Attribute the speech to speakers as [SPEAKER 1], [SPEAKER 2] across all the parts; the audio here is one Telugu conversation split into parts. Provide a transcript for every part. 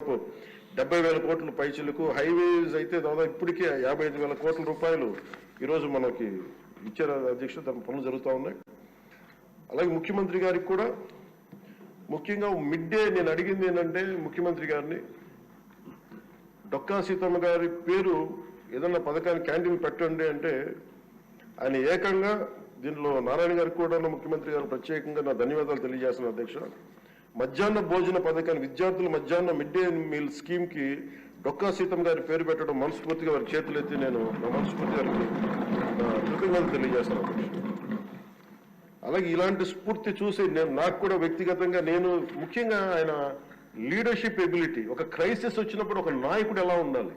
[SPEAKER 1] 70,000 కోట్ల పైచిలకు, హైవేస్ అయితే దాదాపు ఇప్పటికే 55,000 కోట్ల రూపాయలు ఈరోజు మనకి ఇచ్చారు అధ్యక్ష. దాని పనులు జరుగుతూ ఉన్నాయి. అలాగే ముఖ్యమంత్రి గారికి కూడా ముఖ్యంగా మిడ్ డే నేను అడిగింది ఏంటంటే, ముఖ్యమంత్రి గారిని డొక్కా సీతమ్మ గారి పేరు ఏదన్నా పథకాన్ని క్యాంటీన్ పెట్టండి అంటే ఆయన ఏకంగా దీనిలో నారాయణ గారికి కూడా ముఖ్యమంత్రి గారు ప్రత్యేకంగా నా ధన్యవాదాలు తెలియజేస్తున్నాను అధ్యక్ష. మధ్యాహ్న భోజన పథకాన్ని, విద్యార్థుల మధ్యాహ్న మిడ్ డే మీల్ స్కీమ్కి డొక్కా సీతమ్మ గారి పేరు పెట్టడం మనస్ఫూర్తిగా వారి చేతులు ఎత్తి నేను నా మనస్ఫూర్తి గారికి కృతజ్ఞతలు తెలియజేస్తాను అధ్యక్ష. అలాగే ఇలాంటి స్ఫూర్తి చూసి నాకు కూడా వ్యక్తిగతంగా నేను ముఖ్యంగా ఆయన లీడర్షిప్ ఎబిలిటీ, ఒక క్రైసిస్ వచ్చినప్పుడు ఒక నాయకుడు ఎలా ఉండాలి,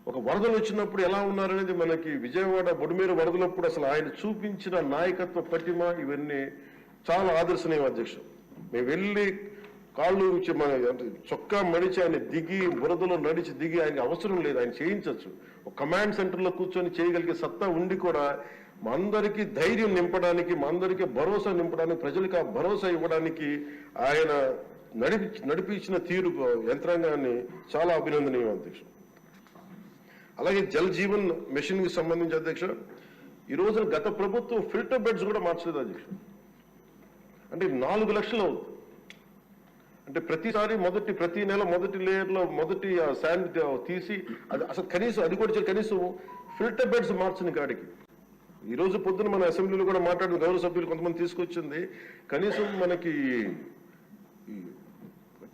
[SPEAKER 1] ఒక వరదలు వచ్చినప్పుడు ఎలా ఉన్నారనేది మనకి విజయవాడ బొడిమేరు వరదలప్పుడు అసలు ఆయన చూపించిన నాయకత్వ పటిమ ఇవన్నీ చాలా ఆదర్శనీయం అధ్యక్ష. మేము వెళ్ళి కాళ్ళు మన చొక్కా మడిచి ఆయన దిగి బురదలో నడిచి దిగి ఆయనకి అవసరం లేదు, ఆయన చేయించవచ్చు. ఒక కమాండ్ సెంటర్లో కూర్చొని చేయగలిగే సత్తా ఉండి కూడా మా అందరికీ ధైర్యం నింపడానికి, మా అందరికీ భరోసా నింపడానికి, ప్రజలకు ఆ భరోసా ఇవ్వడానికి ఆయన నడిపించిన తీరు యంత్రాంగాన్ని చాలా అభినందనీయం అధ్యక్ష. అలాగే జల్ జీవన్ మిషన్ కి సంబంధించి అధ్యక్ష, ఈ రోజున గత ప్రభుత్వం ఫిల్టర్ బెడ్స్ కూడా మార్చలేదు అధ్యక్ష. అంటే 4 లక్షలు అవుతుంది. అంటే ప్రతిసారి ప్రతి నెల మొదటి లేయర్లో మొదటి శాండ్ తీసి అది అసలు కనీసం అది కూడా కనీసం ఫిల్టర్ బెడ్స్ మార్చని కాడికి ఈ రోజు పొద్దున మన అసెంబ్లీలో కూడా మాట్లాడిన గౌరవ సభ్యులు కొంతమంది తీసుకొచ్చింది, కనీసం మనకి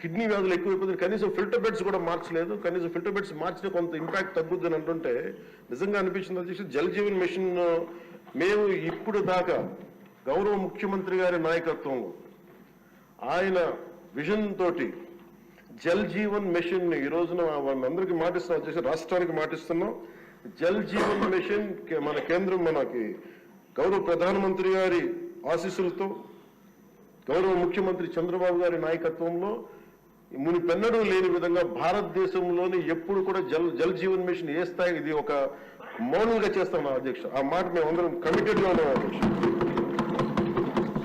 [SPEAKER 1] కిడ్నీ వ్యాధులు ఎక్కువైపోతుంది, కనీసం ఫిల్టర్ బెడ్స్ కూడా మార్చలేదు. కనీసం ఫిల్టర్ బెడ్స్ మార్చిన కొంత ఇంపాక్ట్ తగ్గుద్దని అంటుంటే నిజంగా అనిపించింది అధ్యక్ష. జల్ జీవన్ మిషన్ మేము ఇప్పుడు దాకా గౌరవ ముఖ్యమంత్రి గారి నాయకత్వంలో ఆయన విజన్ తోటి జల్ జీవన్ మిషన్ ఈ రోజున అందరికీ మాటిస్తున్నాం అధ్యక్ష, రాష్ట్రానికి మాటిస్తున్నాం. జల్ జీవన్ మిషన్ మన కేంద్రం మనకి గౌరవ ప్రధానమంత్రి గారి ఆశీస్సులతో గౌరవ ముఖ్యమంత్రి చంద్రబాబు గారి నాయకత్వంలో మునిపెన్నడూ లేని విధంగా భారతదేశంలోని ఎప్పుడు కూడా జల్ జీవన్ మిషన్ ఏ స్థాయి ఇది ఒక మౌనంగా చేస్తాం అధ్యక్ష. ఆ మాట మేము అందరం కమిటెడ్ గా ఉన్నాం అధ్యక్ష.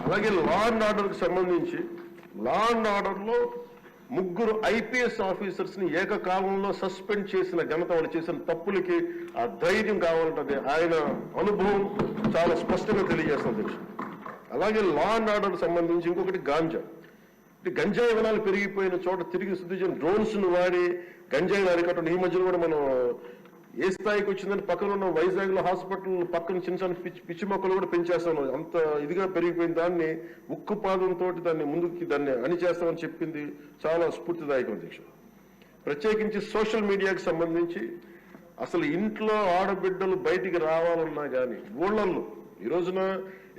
[SPEAKER 1] అలాగే లా అండ్ ఆర్డర్ కి సంబంధించి లా అండ్ ఆర్డర్ లో 3 IPS ఆఫీసర్స్ ని ఏకకాలంలో సస్పెండ్ చేసిన ఘనత, వాళ్ళు చేసిన తప్పులకి ఆ ధైర్యం కావాలంటే ఆయన అనుభవం చాలా స్పష్టంగా తెలియజేస్తుంది అధ్యక్ష. అలాగే లా అండ్ ఆర్డర్ సంబంధించి ఇంకొకటి గాంజా. గంజాయి వనాలు పెరిగిపోయిన చోట తిరిగి శుద్ధి చేయడం, డ్రోన్స్ ను వాడి గంజాయిని అరికట్టడం. ఈ మధ్యలో కూడా మనం ఏ స్థాయికి వచ్చిందని పక్కన ఉన్న వైజాగ్ లో హాస్పిటల్ పక్కన చిన్న చిన్న పిచ్చి మొక్కలు కూడా పెంచేస్తాం. అంత ఇదిగా పెరిగిపోయిన దాన్ని ఉక్కుపాదంతో దాన్ని అణిచేస్తామని చెప్పింది చాలా స్ఫూర్తిదాయకం అధ్యక్ష. ప్రత్యేకించి సోషల్ మీడియాకి సంబంధించి అసలు ఇంట్లో ఆడబిడ్డలు బయటికి రావాలన్నా కానీ ఊళ్ళల్లో ఈ రోజున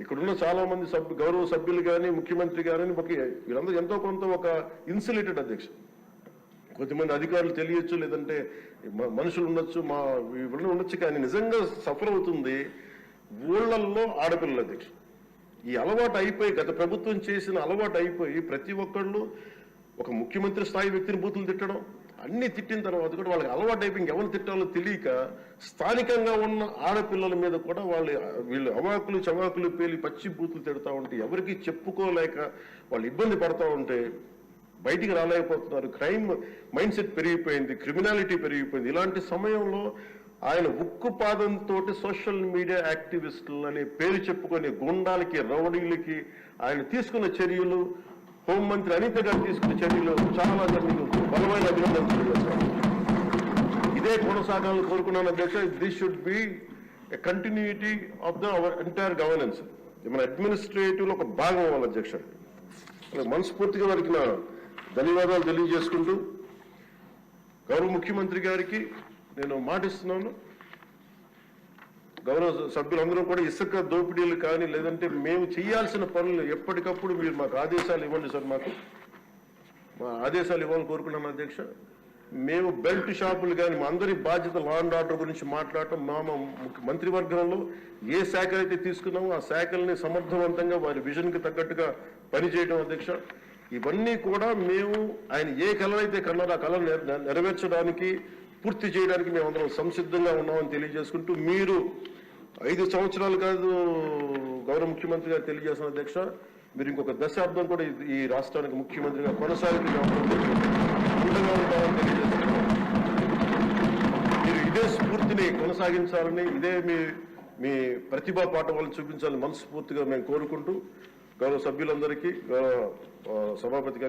[SPEAKER 1] ఇక్కడున్న చాలా మంది గౌరవ సభ్యులు కానీ ముఖ్యమంత్రి కానీ వీళ్ళందరూ ఎంతో కొంత ఒక ఇన్సులేటెడ్ అధ్యక్ష. కొంతమంది అధికారులు తెలియచ్చు, లేదంటే మనుషులు ఉండొచ్చు, వీళ్ళు ఉండొచ్చు, కానీ నిజంగా సఫర్ అవుతుంది ఊళ్ళల్లో ఆడపిల్లల అధ్యక్ష. ఈ అలవాటు అయిపోయి గత ప్రభుత్వం చేసిన అలవాటు అయిపోయి ప్రతి ఒక్కళ్ళు ఒక ముఖ్యమంత్రి స్థాయి వ్యక్తిని బూతులు తిట్టడం, అన్ని తిట్టిన తర్వాత కూడా వాళ్ళకి అలవాటు అయిపోయి ఇంకెవరు తిట్టాలో తెలియక స్థానికంగా ఉన్న ఆడపిల్లల మీద కూడా వీళ్ళు అవాకులు చవాకులు పేలి పచ్చి బూతులు తిడతా ఉంటే ఎవరికి చెప్పుకోలేక వాళ్ళు ఇబ్బంది పడతా ఉంటే బయటికి రాలేకపోతున్నారు. క్రైమ్ మైండ్ సెట్ పెరిగిపోయింది, క్రిమినాలిటీ పెరిగిపోయింది. ఇలాంటి సమయంలో ఆయన ఉక్కుపాదంతో సోషల్ మీడియా యాక్టివిస్టులు అనే పేరు చెప్పుకొని గుండాలకి రౌడీలకి ఆయన తీసుకున్న చర్యలు, హోంమంత్రి అనిత గారు తీసుకున్న చర్యలు చాలా బలమైన అభినందనలు తెలియజేస్తాను. ఇదే కొనసాగాలని కోరుకున్నాను అధ్యక్ష. This should be a continuity of our entire governance. మన అడ్మినిస్ట్రేటివ్ లో ఒక భాగం అవ్వాలి అధ్యక్ష. మనస్ఫూర్తిగా వారికి నా ధన్యవాదాలు తెలియజేసుకుంటూ గౌరవ ముఖ్యమంత్రి గారికి నేను మాటిస్తున్నాను, గౌరవ సభ్యులందరూ కూడా ఇసుక దోపిడీలు కానీ లేదంటే మేము చేయాల్సిన పనులు ఎప్పటికప్పుడు మీరు మాకు ఆదేశాలు ఇవ్వండి సార్. మా ఆదేశాలు ఇవ్వాలని కోరుకున్నాను అధ్యక్ష. మేము బెల్ట్ షాపులు కానీ మా అందరి బాధ్యత లా అండ్ ఆర్డర్ గురించి మాట్లాడటం, మా మంత్రివర్గంలో ఏ శాఖలు అయితే తీసుకున్నామో ఆ శాఖల్ని సమర్థవంతంగా వారి విజన్కి తగ్గట్టుగా పనిచేయడం అధ్యక్ష. ఇవన్నీ కూడా మేము ఆయన ఏ కళ అయితే కన్నారో ఆ కళ నెరవేర్చడానికి పూర్తి చేయడానికి మేమందరం సంసిద్ధంగా ఉన్నామని తెలియజేసుకుంటూ, మీరు 5 సంవత్సరాలు కాదు గౌరవ ముఖ్యమంత్రి గారు తెలియజేసిన అధ్యక్ష, మీరు ఇంకొక దశాబ్దం కూడా ఈ రాష్ట్రానికి ముఖ్యమంత్రిగా కొనసాగి ఇదే స్ఫూర్తిని కొనసాగించాలని, ఇదే మీ ప్రతిభా పాఠవాలు చూపించాలని మనస్ఫూర్తిగా మేము కోరుకుంటూ గౌరవ సభ్యులందరికీ, గౌరవ సభాపతి గారికి